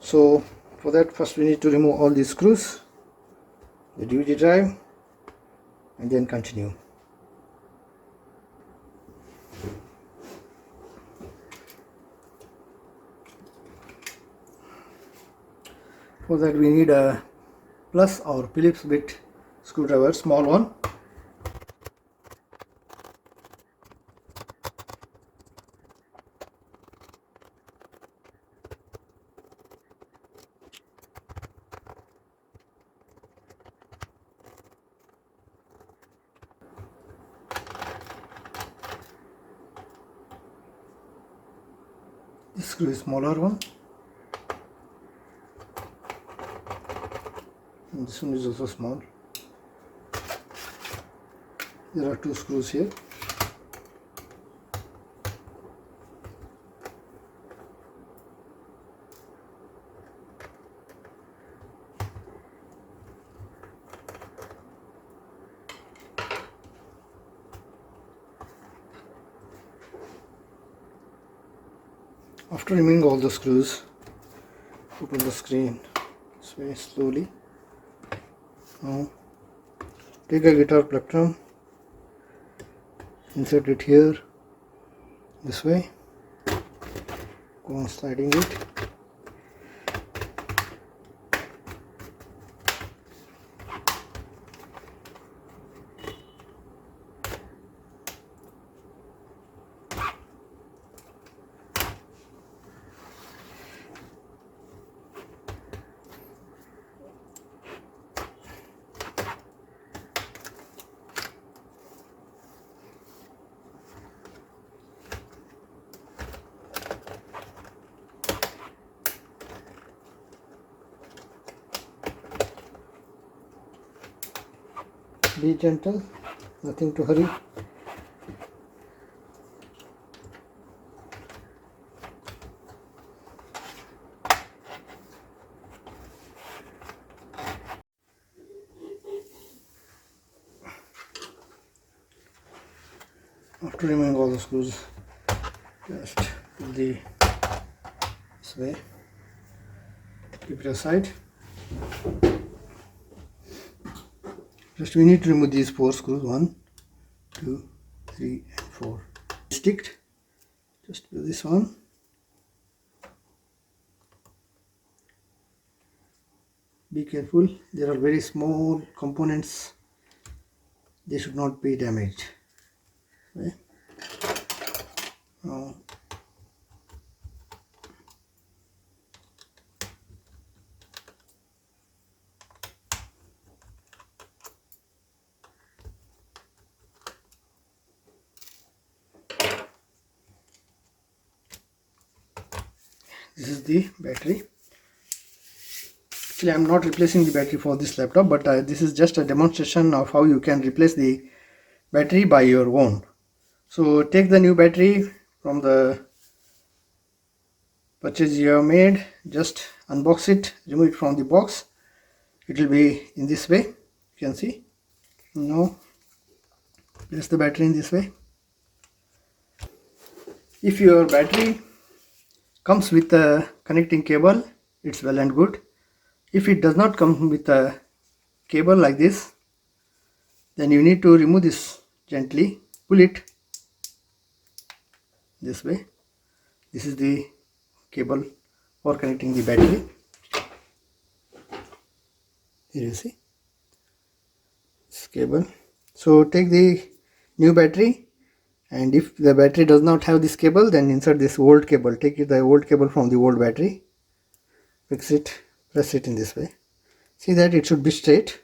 So for that, first we need to remove all these screws, the DVD drive, and then continue. For that we need a plus or Phillips bit screwdriver, small one. This screw is smaller one, and this one is also small. There are two screws here. After removing all the screws, open the screen this way slowly. Now take a guitar plectrum, insert it here this way, go on sliding it. Be gentle, nothing to hurry. After removing all the screws, just pull this way, keep it aside. Just we need to remove these 4 screws, 1, 2, 3 and 4. Sticked, just do this one. Be careful, there are very small components, they should not be damaged. Okay. Now this is the battery. Actually, I am not replacing the battery for this laptop, but this is just a demonstration of how you can replace the battery by your own. So take the new battery from the purchase you have made, just unbox it, remove it from the box. It will be in this way, you can see. Now place the battery in this way. If your battery comes with a connecting cable, it's well and good. If it does not come with a cable like this, then you need to remove this gently, pull it this way. This is the cable for connecting the battery. Here you see this cable. So take the new battery, and if the battery does not have this cable, then insert this old cable. Take the old cable from the old battery, fix it, press it in this way. See that it should be straight.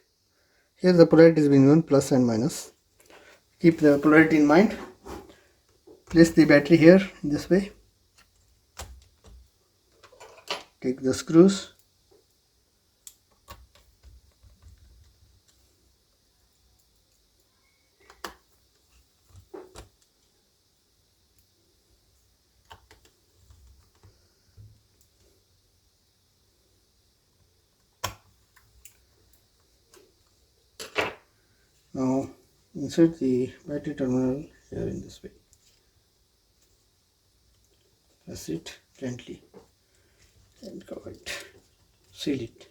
Here the polarity is being given plus and minus. Keep the polarity in mind. Place the battery here in this way. Take the screws. Now insert the battery terminal here in this way. Press it gently and cover it. seal it.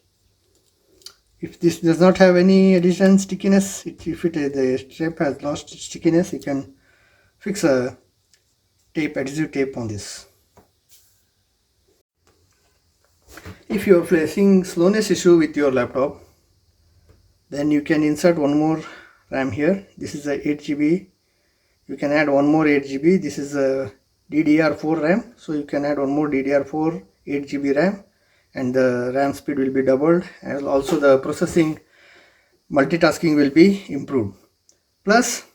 If this does not have any additional stickiness, the strap has lost stickiness, you can fix a adhesive tape on this. If you are facing slowness issue with your laptop, then you can insert one more RAM here. This is a 8 GB. You can add one more 8 GB. This is a DDR4 RAM, so you can add one more DDR4 8 GB RAM, and the RAM speed will be doubled, and also the processing multitasking will be improved. Plus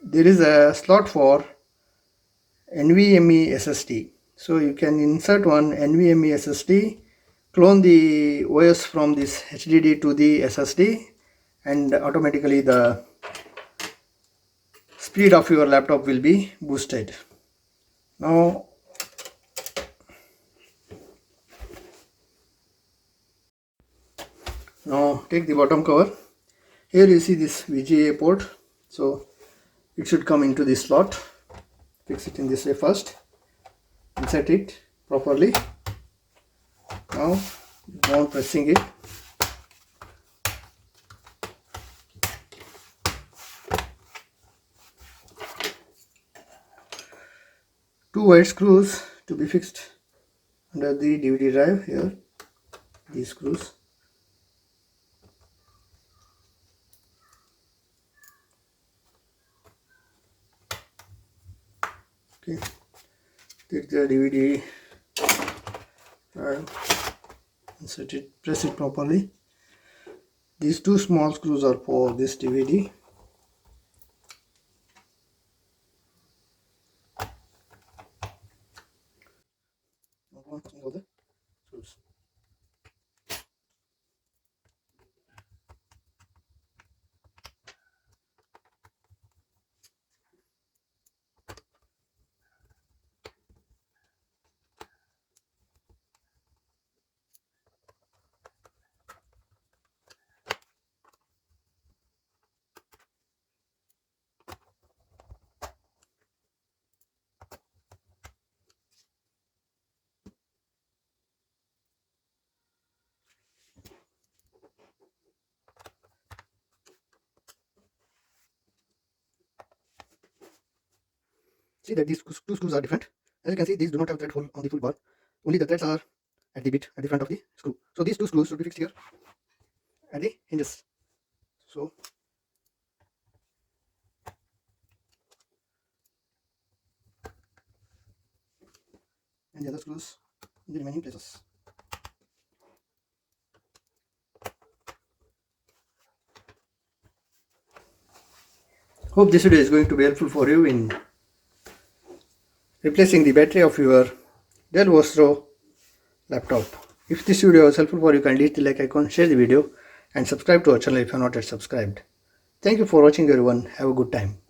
there is a slot for NVMe SSD, so you can insert one NVMe SSD, clone the OS from this HDD to the SSD, and automatically the speed of your laptop will be boosted. Now take the bottom cover. Here you see this VGA port, so it should come into this slot. Fix it in this way first, insert it properly. Now go on pressing it. Two wide screws to be fixed under the DVD drive here, these screws. Okay, take the DVD drive, insert it, press it properly. These two small screws are for this DVD. All the screws. See that these two screws are different. As you can see, these do not have thread hole on the full bar. Only the threads are at the bit at the front of the screw. So these two screws should be fixed here at the hinges. So and the other screws in the remaining places. Hope this video is going to be helpful for you in replacing the battery of your DELL Vostro laptop. If this video was helpful for you, kindly hit the like icon, share the video, and subscribe to our channel if you are not yet subscribed. Thank you for watching everyone. Have a good time.